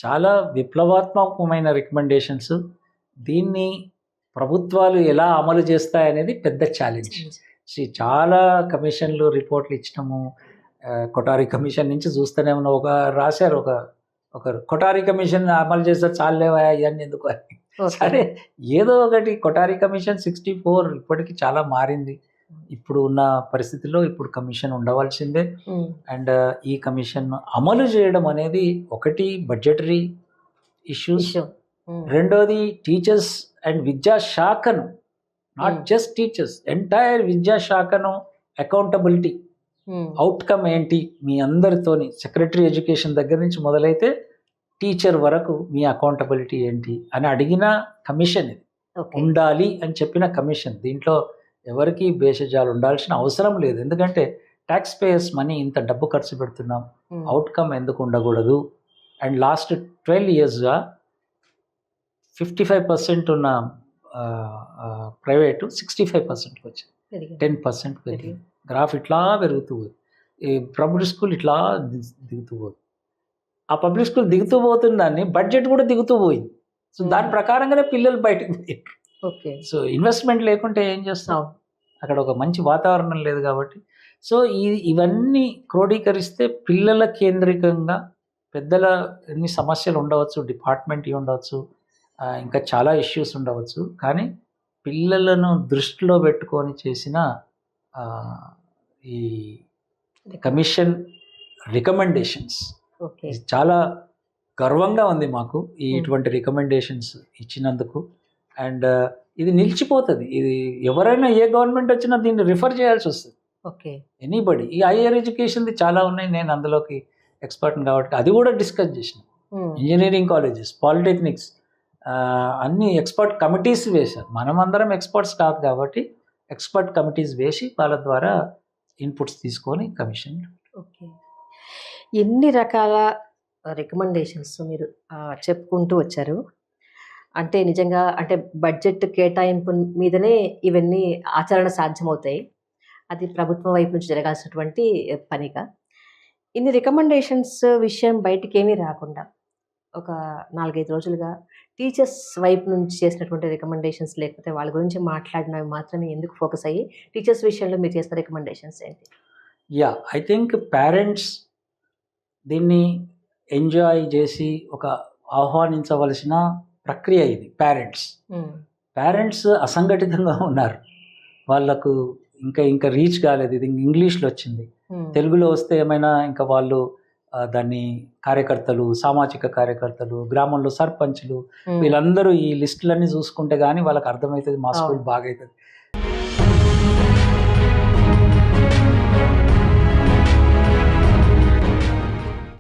చాలా విప్లవాత్మకమైన రికమెండేషన్స్. దీన్ని ప్రభుత్వాలు ఎలా అమలు చేస్తాయనేది పెద్ద ఛాలెంజ్. చాలా కమిషన్లు రిపోర్ట్లు ఇచ్చినాము. కొఠారి కమిషన్ నుంచి చూస్తూనే ఉన్నాం. రాశారు ఒకరు కొఠారి కమిషన్ అమలు చేస్తే చాలేవా ఇవన్నీ ఎందుకు అని. సరే, ఏదో ఒకటి. కొఠారి కమిషన్ 64 ఇప్పటికి చాలా మారింది. ఇప్పుడు ఉన్న పరిస్థితుల్లో ఇప్పుడు కమిషన్ ఉండవలసిందే. అండ్ ఈ కమిషన్ అమలు చేయడం అనేది ఒకటి బడ్జెటరీ ఇష్యూస్, రెండోది టీచర్స్ అండ్ విద్యాశాఖను, నాట్ జస్ట్ టీచర్స్, ఎంటైర్ విద్యాశాఖను అకౌంటబిలిటీ, అవుట్కమ్ ఏంటి మీ అందరితోని, సెక్రటరీ ఎడ్యుకేషన్ దగ్గర నుంచి మొదలైతే టీచర్ వరకు మీ అకౌంటబిలిటీ ఏంటి అని అడిగిన కమిషన్ ఇది. ఉండాలి అని చెప్పిన కమిషన్. దీంట్లో ఎవరికి భేషజాలు ఉండాల్సిన అవసరం లేదు. ఎందుకంటే ట్యాక్స్ పేయర్స్ మనీ ఇంత డబ్బు ఖర్చు పెడుతున్నాం, అవుట్కమ్ ఎందుకు ఉండకూడదు? అండ్ లాస్ట్ 12 yearsగా 55% ఉన్న ప్రైవేటు 65%కి వచ్చింది, 10% పెరిగింది. గ్రాఫ్ ఇట్లా పెరుగుతూ పోతుంది. ఈ పబ్లిక్ స్కూల్ ఇట్లా దిగుతూ పోతుంది. ఆ పబ్లిక్ స్కూల్ దిగుతూ పోతుందాన్ని బడ్జెట్ కూడా దిగుతూ పోయింది. సో దాని ప్రకారంగానే పిల్లలు బయటకు పోయారు. సో ఇన్వెస్ట్మెంట్ లేకుంటే ఏం చేస్తాం? అక్కడ ఒక మంచి వాతావరణం లేదు కాబట్టి. సో ఇవన్నీ క్రోడీకరిస్తే పిల్లల కేంద్రికంగా పెద్దల ఎన్ని సమస్యలు ఉండవచ్చు, డిపార్ట్మెంట్ ఉండవచ్చు, ఇంకా చాలా ఇష్యూస్ ఉండవచ్చు, కానీ పిల్లలను దృష్టిలో పెట్టుకొని చేసిన ఈ కమిషన్ రికమెండేషన్స్ చాలా గర్వంగా ఉంది మాకు ఇటువంటి రికమెండేషన్స్ ఇచ్చినందుకు. అండ్ ఇది నిలిచిపోతుంది. ఇది ఎవరైనా ఏ గవర్నమెంట్ వచ్చినా దీన్ని రిఫర్ చేయాల్సి వస్తుంది. ఎనీబడి. ఈ హైయర్ ఎడ్యుకేషన్ది చాలా ఉన్నాయి, నేను అందులోకి ఎక్స్పర్ట్ కాబట్టి అది కూడా డిస్కస్ చేసిన. ఇంజనీరింగ్ కాలేజెస్, పాలిటెక్నిక్స్ అన్ని ఎక్స్పర్ట్ కమిటీస్ వేశారు. మనం అందరం ఎక్స్పర్ట్స్ కాదు కాబట్టి ఎక్స్పర్ట్ కమిటీస్ వేసి వాళ్ళ ద్వారా ఇన్పుట్స్ తీసుకొని కమిషన్. ఎన్ని రకాల రికమెండేషన్స్ మీరు చెప్పుకుంటూ వచ్చారు. అంటే నిజంగా అంటే బడ్జెట్ కేటాయింపు మీదనే ఇవన్నీ ఆచరణ సాధ్యమవుతాయి. అది ప్రభుత్వం వైపు నుంచి జరగాల్సినటువంటి పనిగా. ఇన్ని రికమెండేషన్స్ విషయం బయటికి ఏమీ రాకుండా ఒక 4-5 రోజులుగా టీచర్స్ వైపు నుంచి చేసినటువంటి రికమెండేషన్స్, లేకపోతే వాళ్ళ గురించి మాట్లాడినవి మాత్రమే ఎందుకు ఫోకస్ అయ్యి టీచర్స్ విషయంలో మీరు చేసిన రికమెండేషన్స్ ఏంటి? ఐ థింక్ పేరెంట్స్ దీన్ని ఎంజాయ్ చేసి ఒక ఆహ్వానించవలసిన ప్రక్రియ ఇది. పేరెంట్స్ అసంఘటితంగా ఉన్నారు. వాళ్ళకు ఇంకా రీచ్ కాలేదు. ఇది ఇంగ్లీష్లో వచ్చింది, తెలుగులో వస్తే ఏమైనా ఇంకా వాళ్ళు దాన్ని కార్యకర్తలు, సామాజిక కార్యకర్తలు, గ్రామంలో సర్పంచ్లు, వీళ్ళందరూ ఈ లిస్టులన్నీ చూసుకుంటే కానీ వాళ్ళకి అర్థమవుతుంది మా స్కూల్ బాగవుతుంది.